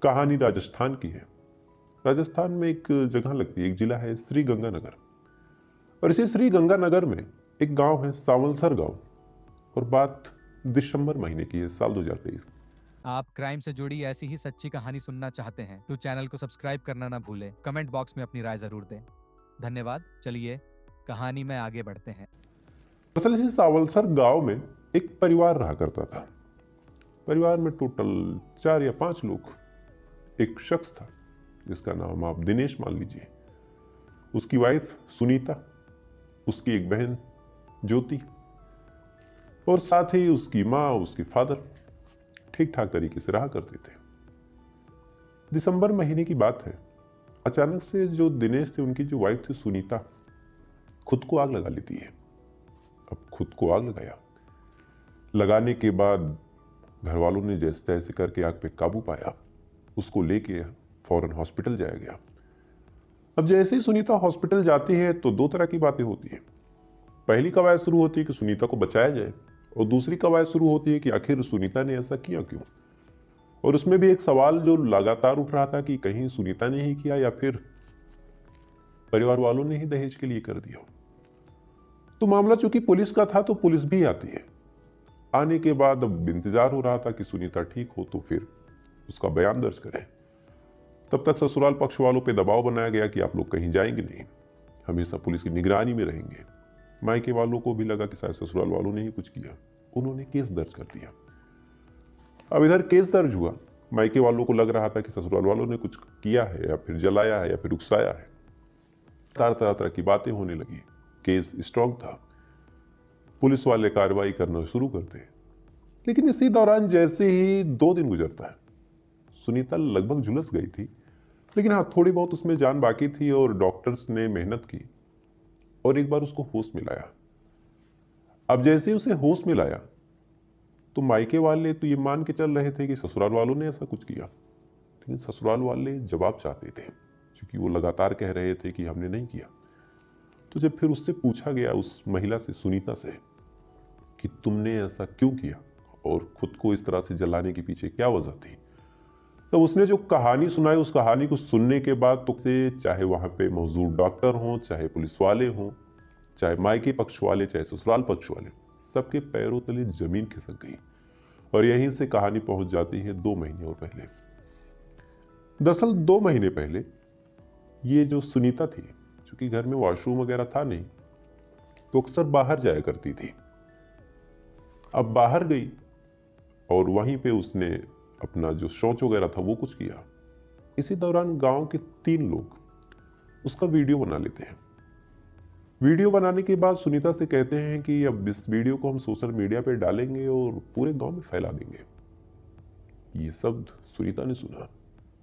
कहानी राजस्थान की है। राजस्थान में एक जगह लगती है, एक जिला है श्री गंगानगर, और इसी श्री गंगानगर में एक गांव है सावलसर गांव, और बात दिसंबर महीने की है, साल 2023। आप क्राइम से जुड़ी ऐसी ही सच्ची कहानी सुनना चाहते हैं तो चैनल को सब्सक्राइब करना ना भूलें। कमेंट बॉक्स में अपनी राय जरूर दें। धन्यवाद। चलिए कहानी में आगे बढ़ते हैं। असल इसी सावलसर गांव में एक परिवार रहा करता था। परिवार में टोटल 4 या 5 लोग। एक शख्स था जिसका नाम आप दिनेश मान लीजिए, उसकी वाइफ सुनीता, उसकी एक बहन ज्योति, और साथ ही उसकी माँ, उसकी फादर ठीक ठाक तरीके से रहा करते थे। दिसंबर महीने की बात है, अचानक से जो दिनेश थे, उनकी जो वाइफ थी सुनीता, खुद को आग लगा लेती है। अब खुद को आग लगाने के बाद घर वालों ने जैसे तैसे करके आग पे काबू पाया, उसको लेके फौरन हॉस्पिटल जाया गया। अब जैसे ही सुनीता हॉस्पिटल जाती है तो 2 तरह की बातें होती है। पहली कवायद शुरू होती है कि सुनीता को बचाया जाए, और दूसरी कवायद शुरू होती है कि आखिर सुनीता ने ऐसा किया क्यों। और उसमें भी एक सवाल जो लगातार उठ रहा था कि कहीं सुनीता ने ही किया या फिर परिवार वालों ने ही दहेज के लिए कर दिया। तो मामला चूंकि पुलिस का था तो पुलिस भी आती है। आने के बाद अब इंतजार हो रहा था कि सुनीता ठीक हो तो फिर उसका बयान दर्ज करें। तब तक ससुराल पक्ष वालों पे दबाव बनाया गया कि आप लोग कहीं जाएंगे नहीं, हमेशा पुलिस की निगरानी में रहेंगे। मायके वालों को भी लगा कि शायद ससुराल वालों ने ही कुछ किया, उन्होंने केस दर्ज कर दिया। अब इधर केस दर्ज हुआ, मायके वालों को लग रहा था कि ससुराल वालों ने कुछ किया है या फिर जलाया है या फिर उकसाया है। तरह तरह की बातें होने लगी। केस स्ट्रांग था, पुलिस वाले कार्रवाई करना शुरू करते हैं। लेकिन इसी दौरान जैसे ही 2 दिन गुजरता है, सुनीता लगभग झुलस गई थी, लेकिन हाँ थोड़ी बहुत उसमें जान बाकी थी, और डॉक्टर्स ने मेहनत की और एक बार उसको होश में लाया। अब जैसे ही उसे होश में लाया तो मायके वाले तो ये मान के चल रहे थे कि ससुराल वालों ने ऐसा कुछ किया, लेकिन ससुराल वाले जवाब चाहते थे, क्योंकि वो लगातार कह रहे थे कि हमने नहीं किया। तो जब फिर उससे पूछा गया, उस महिला से, सुनीता से, कि तुमने ऐसा क्यों किया और खुद को इस तरह से जलाने के पीछे क्या वजह थी, तो उसने जो कहानी सुनाई, उस कहानी को सुनने के बाद तो से चाहे वहां पे मौजूद डॉक्टर हों, चाहे पुलिस वाले हों, चाहे मायके पक्ष वाले, चाहे ससुराल पक्ष वाले, सबके पैरों तले जमीन खिसक गई। और यहीं से कहानी पहुंच जाती है 2 महीने और पहले। दरअसल 2 महीने पहले ये जो सुनीता थी, चूंकि घर में वॉशरूम वगैरह था नहीं, तो अक्सर बाहर जाया करती थी। अब बाहर गई और वहीं पे उसने अपना जो शौच वगैरह था वो कुछ किया। इसी दौरान गांव के 3 लोग उसका वीडियो बना लेते हैं। वीडियो बनाने के बाद सुनीता से कहते हैं कि अब इस वीडियो को हम सोशल मीडिया पे डालेंगे और पूरे गांव में फैला देंगे। ये शब्द सुनीता ने सुना,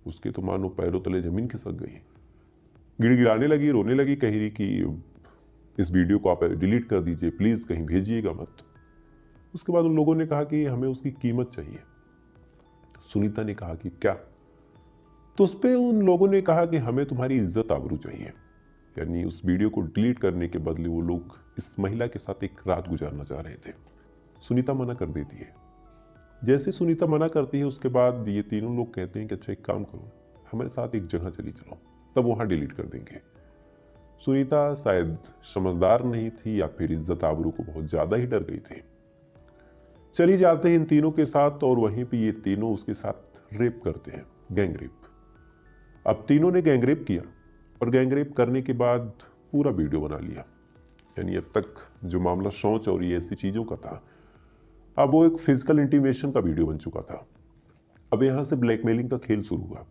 उसके तो मानो पैरों तले जमीन खिसक गई। गिड़गिड़ाने लगी, रोने लगी, कह रही कि इस वीडियो को आप डिलीट कर दीजिए प्लीज, कहीं भेजिएगा मत। उसके बाद उन लोगों ने कहा कि हमें उसकी कीमत चाहिए। सुनीता ने कहा कि क्या? तो उस पर उन लोगों ने कहा कि हमें तुम्हारी इज्जत आबरू चाहिए। यानी उस वीडियो को डिलीट करने के बदले वो लोग इस महिला के साथ एक रात गुजारना चाह रहे थे। सुनीता मना कर देती है। जैसे सुनीता मना करती है, उसके बाद ये तीनों लोग कहते हैं कि अच्छा एक काम करो, हमारे साथ एक जगह चली चलो, तब वहां डिलीट कर देंगे। सुनीता शायद समझदार नहीं थी या फिर इज्जत आबरू को बहुत ज्यादा ही डर गई थी। चली जाते हैं इन तीनों के साथ, और वहीं पे ये तीनों उसके साथ रेप करते हैं, गैंग रेप। अब तीनों ने गैंग रेप किया, और गैंग रेप करने के बाद पूरा वीडियो बना लिया। यानी अब तक जो मामला शौच और ये ऐसी चीजों का था, अब वो एक फिजिकल इंटीमेशन का वीडियो बन चुका था। अब यहां से ब्लैकमेलिंग का खेल शुरू हुआ।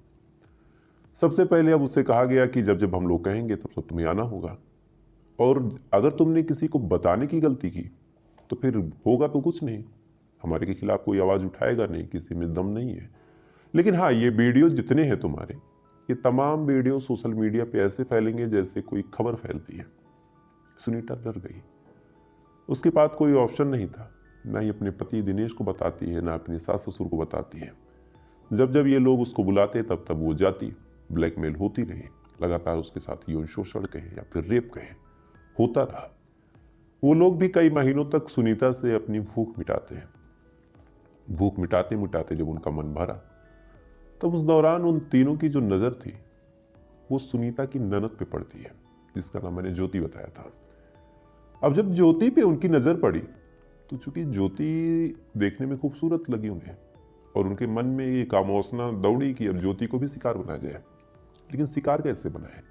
सबसे पहले अब उससे कहा गया कि जब जब हम लोग कहेंगे तब तब तुम्हें आना होगा, और अगर तुमने किसी को बताने की गलती की तो फिर होगा तो कुछ नहीं, हमारे के खिलाफ कोई आवाज उठाएगा नहीं, किसी में दम नहीं है। लेकिन हाँ, ये वीडियो जितने हैं तुम्हारे, ये तमाम वीडियो सोशल मीडिया पे ऐसे फैलेंगे जैसे कोई खबर फैलती है। सुनीता डर गई। उसके पास कोई ऑप्शन नहीं था, ना ही अपने पति दिनेश को बताती है, ना अपने सास ससुर को बताती है। जब जब ये लोग उसको बुलाते तब तब वो जाती, ब्लैकमेल होती रही, लगातार उसके साथ यौन शोषण कहे या फिर रेप कहे होता रहा। वो लोग भी कई महीनों तक सुनीता से अपनी भूख मिटाते हैं। भूख मिटाते मिटाते जब उनका मन भरा तब उस दौरान उन तीनों की जो नज़र थी वो सुनीता की ननद पे पड़ती है, जिसका नाम मैंने ज्योति बताया था। अब जब ज्योति पे उनकी नज़र पड़ी तो चूंकि ज्योति देखने में खूबसूरत लगी उन्हें, और उनके मन में ये कामवासना दौड़ी कि अब ज्योति को भी शिकार बनाया जाए। लेकिन शिकार कैसे बनाए,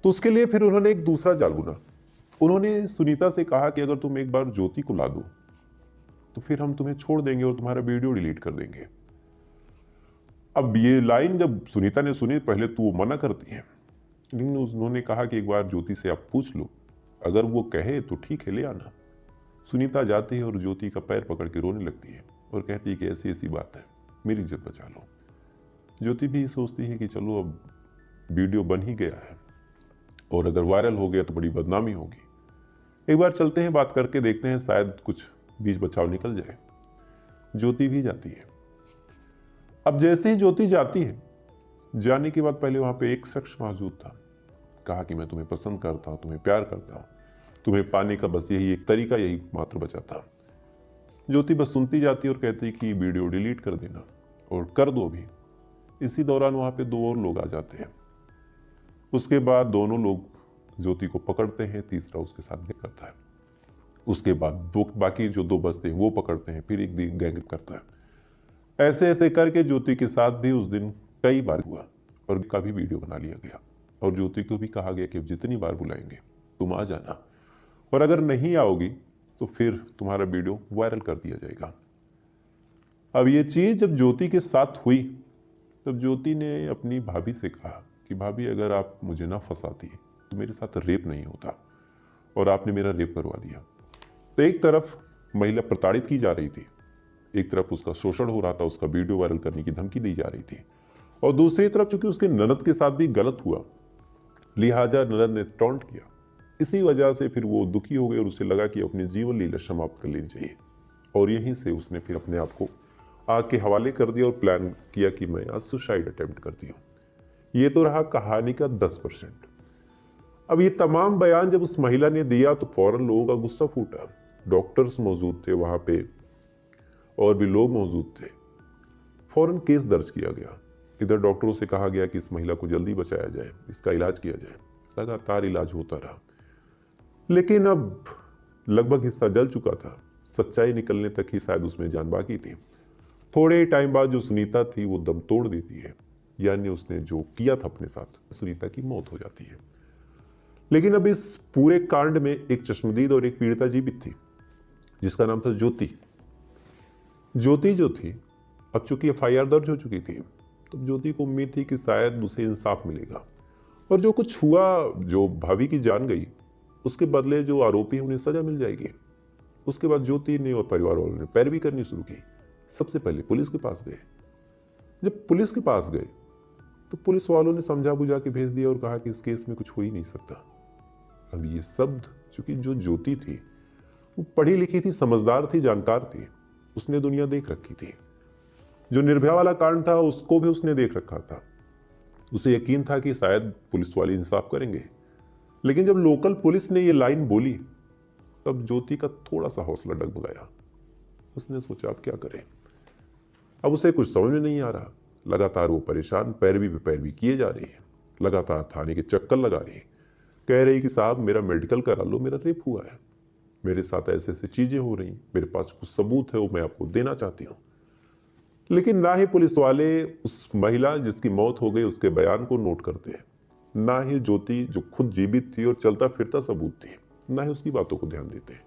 तो उसके लिए फिर उन्होंने एक दूसरा जाल बुना। उन्होंने सुनीता से कहा कि अगर तुम एक बार ज्योति को ला दो तो फिर हम तुम्हें छोड़ देंगे और तुम्हारा वीडियो डिलीट कर देंगे। अब ये लाइन जब सुनीता ने सुनी, पहले तो वो मना करती है, लेकिन उन्होंने कहा कि एक बार ज्योति से आप पूछ लो, अगर वो कहे तो ठीक है, ले आना। सुनीता जाती है और ज्योति का पैर पकड़ के रोने लगती है और कहती है कि ऐसी ऐसी बात है, मेरी इज्जत बचा लो। ज्योति भी सोचती है कि चलो अब वीडियो बन ही गया है और अगर वायरल हो गया तो बड़ी बदनामी होगी, एक बार चलते हैं, बात करके देखते हैं, शायद कुछ बीच बचाव निकल जाए। ज्योति भी जाती है। अब जैसे ही ज्योति जाती है, जाने के बाद पहले वहां पे एक शख्स मौजूद था। कहा कि मैं तुम्हें पसंद करता हूं, तुम्हें प्यार करता हूं, तुम्हें पाने का बस यही एक तरीका, यही मात्र बचा था। ज्योति बस सुनती जाती और कहती कि वीडियो डिलीट कर देना और कर दो अभी। इसी दौरान वहां पे दो और लोग आ जाते हैं। उसके बाद दोनों लोग ज्योति को पकड़ते हैं, तीसरा उसके साथ गैंग करता है। उसके बाद बाकी जो दो बचते हैं वो पकड़ते हैं, फिर एक दिन गैंग करता है। ऐसे ऐसे करके ज्योति के साथ भी उस दिन कई बार हुआ और का भी वीडियो बना लिया गया और ज्योति को भी कहा गया कि जितनी बार बुलाएंगे तुम आ जाना, और अगर नहीं आओगी तो फिर तुम्हारा वीडियो वायरल कर दिया जाएगा। अब ये चीज़ जब ज्योति के साथ हुई तब ज्योति ने अपनी भाभी से कहा कि भाभी, अगर आप मुझे ना फंसाती तो मेरे साथ रेप नहीं होता, और आपने मेरा रेप करवा दिया। तो एक तरफ महिला प्रताड़ित की जा रही थी, एक तरफ उसका शोषण हो रहा था, उसका वीडियो वायरल करने की धमकी दी जा रही थी, और दूसरी तरफ चूंकि उसके ननद के साथ भी गलत हुआ, लिहाजा ननद ने टॉन्ट किया। इसी वजह से फिर वो दुखी हो गई और उसे लगा कि अपनी जीवन लीला समाप्त कर लेनी चाहिए, और यहीं से उसने फिर अपने आप को आग के हवाले कर दिया और प्लान किया कि मैं आज सुसाइड अटेम्प्ट करती हूँ। ये तो रहा कहानी का 10%। अब ये तमाम बयान जब उस महिला ने दिया तो फौरन लोगों का गुस्सा फूटा। डॉक्टर्स मौजूद थे वहां पे और भी लोग मौजूद थे। फौरन केस दर्ज किया गया। इधर डॉक्टरों से कहा गया कि इस महिला को जल्दी बचाया जाए, इसका इलाज किया जाए। लगातार इलाज होता रहा, लेकिन अब लगभग हिस्सा जल चुका था। सच्चाई निकलने तक ही शायद उसमें जान बाकी थी। थोड़े टाइम बाद जो सुनीता थी वो दम तोड़ देती है, यानी उसने जो किया था अपने साथ, सुनीता की मौत हो जाती है। लेकिन अब इस पूरे कांड में एक चश्मदीद और एक पीड़िता जीवित थी, जिसका नाम था ज्योति। ज्योति जो थी, अब चूंकि FIR दर्ज हो चुकी थी, तो ज्योति को उम्मीद थी कि शायद उसे इंसाफ मिलेगा, और जो कुछ हुआ, जो भाभी की जान गई, उसके बदले जो आरोपी हैं उन्हें सजा मिल जाएगी। उसके बाद ज्योति ने और परिवार वालों ने पैरवी करनी शुरू की। सबसे पहले पुलिस के पास गए। जब पुलिस के पास गए तो पुलिस वालों ने समझा बुझा के भेज दिया और कहा कि इस केस में कुछ हो ही नहीं सकता। अब ये शब्द, चूंकि जो ज्योति थी वो पढ़ी लिखी थी, समझदार थी, जानकार थी, उसने दुनिया देख रखी थी। जो निर्भया वाला कांड था उसको भी उसने देख रखा था। उसे यकीन था कि शायद पुलिस वाले इंसाफ करेंगे। लेकिन जब लोकल पुलिस ने ये लाइन बोली तब ज्योति का थोड़ा सा हौसला डगमगाया। उसने सोचा अब क्या करें। अब उसे कुछ समझ में नहीं आ रहा। लगातार वो परेशान, पैरवी पे पैरवी किए जा रही है, लगातार थाने के चक्कर लगा रही है, कह रही कि साहब मेरा मेडिकल करा लो, मेरा रेप हुआ है, मेरे साथ ऐसे ऐसे चीजें हो रही, मेरे पास कुछ सबूत है वो मैं आपको देना चाहती हूँ। लेकिन ना ही पुलिस वाले उस महिला जिसकी मौत हो गई उसके बयान को नोट करते हैं, ना ही ज्योति जो खुद जीवित थी और चलता फिरता सबूत थी, ना ही उसकी बातों को ध्यान देते हैं।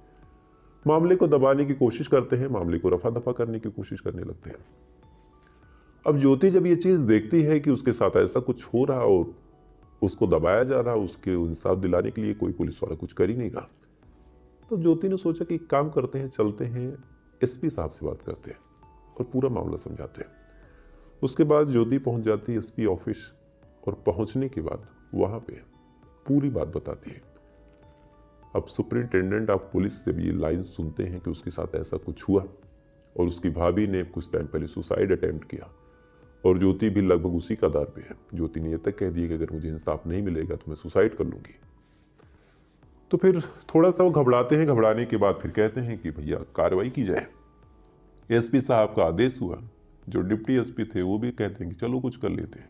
मामले को दबाने की कोशिश करते हैं, मामले को रफा दफा करने की कोशिश करने लगते हैं। अब ज्योति जब ये चीज देखती है कि उसके साथ ऐसा कुछ हो रहा और उसको दबाया जा रहा, उसके इंसाफ दिलाने के लिए कोई पुलिस वाला कुछ कर ही नहीं रहा, तो ज्योति ने सोचा कि काम करते हैं, चलते हैं SP साहब से बात करते हैं और पूरा मामला समझाते हैं। उसके बाद ज्योति पहुंच जाती है SP ऑफिस, और पहुंचने के बाद वहां पे पूरी बात बताती है। अब सुपरिंटेंडेंट ऑफ पुलिस से भी ये लाइन सुनते हैं कि उसके साथ ऐसा कुछ हुआ और उसकी भाभी ने कुछ टाइम पहले सुसाइड अटेम्प्ट किया, और ज्योति भी लगभग उसी कगार पे है। ज्योति ने यह तक कह दिया कि अगर मुझे इंसाफ नहीं मिलेगा तो मैं सुसाइड कर लूंगी। तो फिर थोड़ा सा वो घबराते हैं। घबराने के बाद फिर कहते हैं कि भैया कार्रवाई की जाए। SP साहब का आदेश हुआ जो डिप्टी एसपी थे वो भी कहते हैं कि चलो कुछ कर लेते हैं,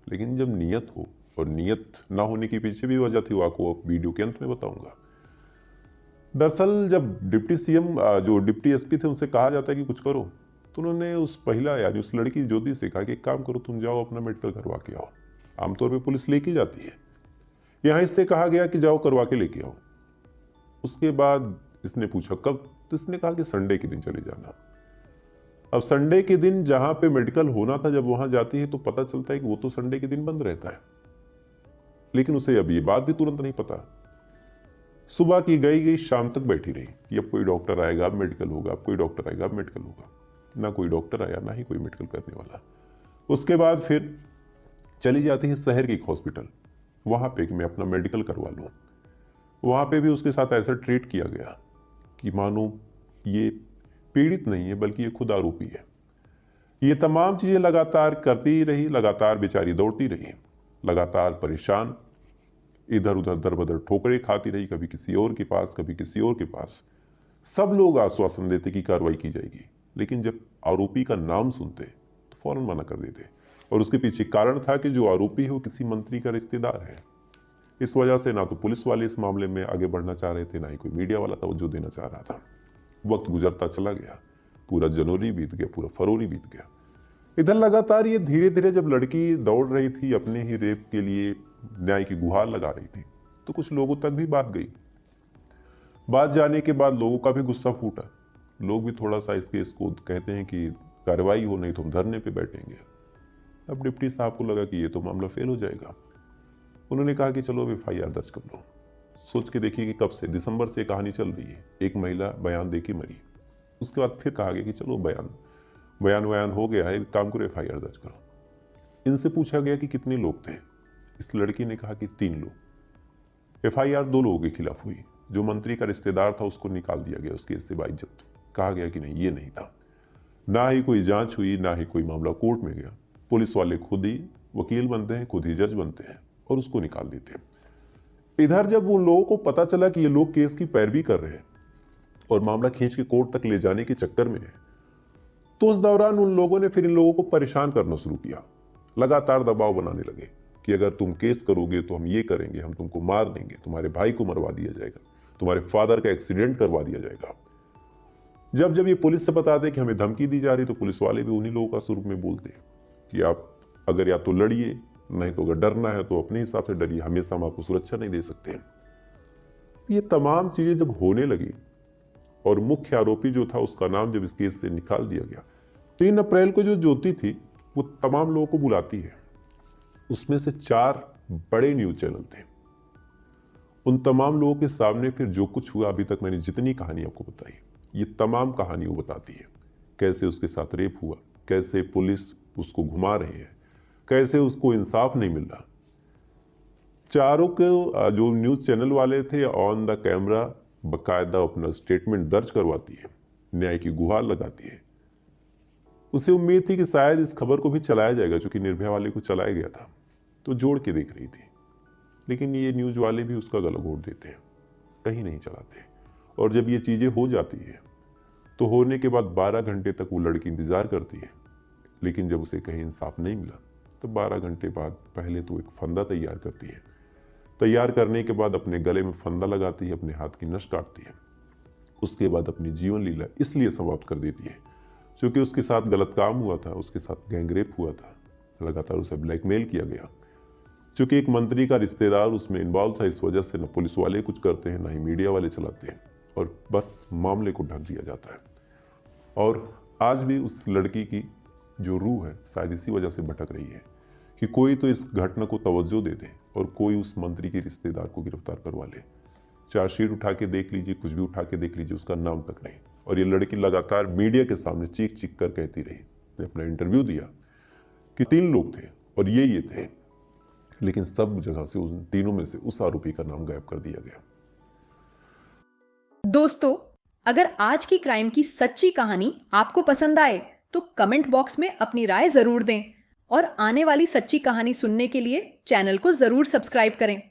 लेकिन जब नियत हो, और नियत ना होने के पीछे भी वजह थी, वो आपको वीडियो के अंत में बताऊंगा। दरअसल जब डिप्टी सीएम जो डिप्टी एसपी थे उनसे कहा जाता है कि कुछ करो, तो उन्होंने उस महिला यानी उस लड़की ज्योति से कहा कि एक काम करो, तुम जाओ अपना मेडिकल करवा के आओ। आमतौर पे पुलिस लेके जाती है, यहाँ इससे कहा गया कि जाओ करवा के लेके आओ। उसके बाद इसने पूछा कब, तो इसने कहा कि संडे के दिन चले जाना। अब संडे के दिन जहां पे मेडिकल होना था, जब वहां जाती है तो पता चलता है कि वो तो संडे के दिन बंद रहता है, लेकिन उसे अब ये बात भी तुरंत नहीं पता। सुबह की गई शाम तक बैठी रही कि अब कोई डॉक्टर आएगा, अब मेडिकल होगा, अब कोई डॉक्टर आएगा, अब मेडिकल होगा। ना कोई डॉक्टर आया, ना ही कोई मेडिकल करने वाला। उसके बाद फिर चली जाती है शहर के एक हॉस्पिटल, वहां पे कि मैं अपना मेडिकल करवा लूँ। वहां पे भी उसके साथ ऐसा ट्रीट किया गया कि मानो ये पीड़ित नहीं है, बल्कि ये खुद आरोपी है। ये तमाम चीजें लगातार करती ही रही, लगातार बेचारी दौड़ती रही, लगातार परेशान, इधर उधर दर बदर ठोकरें खाती रही, कभी किसी और के पास, कभी किसी और के पास। सब लोग आश्वासन देते कि कार्रवाई की जाएगी, लेकिन जब आरोपी का नाम सुनते तो फौरन मना कर देते। और उसके पीछे कारण था कि जो आरोपी है वो किसी मंत्री का रिश्तेदार है। इस वजह से ना तो पुलिस वाले इस मामले में आगे बढ़ना चाह रहे थे, ना ही कोई मीडिया वाला तवज्जो देना चाह रहा था। वक्त गुजरता चला गया, पूरा जनवरी बीत गया, पूरा फरवरी बीत गया। इधर लगातार ये धीरे धीरे जब लड़की दौड़ रही थी अपने ही रेप के लिए, न्याय की गुहार लगा रही थी, तो कुछ लोगों तक भी बात गई। बात जाने के बाद लोगों का भी गुस्सा फूटा। लोग भी थोड़ा सा इस केस को कहते हैं कि कार्रवाई हो, नहीं तो हम धरने पे बैठेंगे। अब डिप्टी साहब को लगा कि ये तो मामला फेल हो जाएगा। उन्होंने कहा कि चलो अब FIR दर्ज कर लो। सोच के देखिए कि कब से, दिसंबर से कहानी चल रही है। एक महिला बयान दे के मरी। उसके बाद फिर कहा गया कि चलो बयान हो गया है, काम करो FIR दर्ज करो। इनसे पूछा गया कि कितने लोग थे। इस लड़की ने कहा कि 3 लोग। FIR 2 लोगों के खिलाफ हुई। जो मंत्री का रिश्तेदार था उसको निकाल दिया गया उस केस से बाइज्जत। कहा गया कि नहीं, ये नहीं था। ना ही कोई जांच हुई, ना ही कोई मामला कोर्ट में गया। पुलिस वाले खुद ही वकील बनते हैं, खुद ही जज बनते हैं और उसको निकाल देते हैं। इधर जब उन लोगों को पता चला कि ये लोग केस की पैरवी कर रहे हैं और मामला खींच के कोर्ट तक ले जाने के चक्कर में है, तो उस दौरान उन लोगों ने फिर इन लोगों को परेशान करना शुरू किया। लगातार दबाव बनाने लगे कि अगर तुम केस करोगे तो हम ये करेंगे, हम तुमको मार देंगे, तुम्हारे भाई को मरवा दिया जाएगा, तुम्हारे फादर का एक्सीडेंट करवा दिया जाएगा। जब ये पुलिस से बताते कि हमें धमकी दी जा रही, तो पुलिस वाले भी उन्हीं लोगों का स्वरूप में बोलते कि आप अगर या तो लड़िए, नहीं तो अगर डरना है तो अपने हिसाब से डरिए, हमेशा हम आपको सुरक्षा नहीं दे सकते। ये तमाम चीजें जब होने लगी और मुख्य आरोपी जो था उसका नाम जब इस केस से निकाल दिया गया, 3 अप्रैल को जो ज्योति थी वो तमाम लोगों को बुलाती है। उसमें से 4 बड़े न्यूज चैनल थे। उन तमाम लोगों के सामने फिर जो कुछ हुआ, अभी तक मैंने जितनी कहानी आपको बताई, ये तमाम कहानी वो बताती है। कैसे उसके साथ रेप हुआ, कैसे पुलिस उसको घुमा रही है, कैसे उसको इंसाफ नहीं मिल रहा। चारों के जो न्यूज चैनल वाले थे ऑन द कैमरा बकायदा अपना स्टेटमेंट दर्ज करवाती है, न्याय की गुहार लगाती है। उसे उम्मीद थी कि शायद इस खबर को भी चलाया जाएगा, क्योंकि निर्भया वाले को चलाया गया था, तो जोड़ के देख रही थी। लेकिन ये न्यूज वाले भी उसका गला घोट देते हैं, कहीं नहीं चलाते। और जब ये चीजें हो जाती है तो होने के बाद 12 घंटे तक वो लड़की इंतजार करती है, लेकिन जब उसे कहीं इंसाफ नहीं मिला तो 12 घंटे बाद पहले तो एक फंदा तैयार करती है। तैयार करने के बाद अपने गले में फंदा लगाती है, अपने हाथ की नस काटती है। उसके बाद अपनी जीवन लीला इसलिए समाप्त कर देती है क्योंकि उसके साथ गलत काम हुआ था, उसके साथ गैंगरेप हुआ था, लगातार उसे ब्लैकमेल किया गया। चूंकि एक मंत्री का रिश्तेदार उसमें इन्वॉल्व था, इस वजह से न पुलिस वाले कुछ करते हैं, ना ही मीडिया वाले चलाते हैं, और बस मामले को ढक दिया जाता है। और आज भी उस लड़की की जो रूह है शायद इसी वजह से भटक रही है कि कोई तो इस घटना को तवज्जो दे दे और कोई उस मंत्री के रिश्तेदार को गिरफ्तार करवा ले। चार्जशीट उठा के देख लीजिए, कुछ भी उठा के देख लीजिए, उसका नाम तक नहीं। और ये लड़की लगातार मीडिया के सामने चीख चीख कर कहती रही, ने अपना इंटरव्यू दिया कि 3 लोग थे और ये थे, लेकिन सब जगह से उन तीनों में से उस आरोपी का नाम गायब कर दिया गया। दोस्तों, अगर आज की क्राइम की सच्ची कहानी आपको पसंद आए तो कमेंट बॉक्स में अपनी राय जरूर दें और आने वाली सच्ची कहानी सुनने के लिए चैनल को जरूर सब्सक्राइब करें।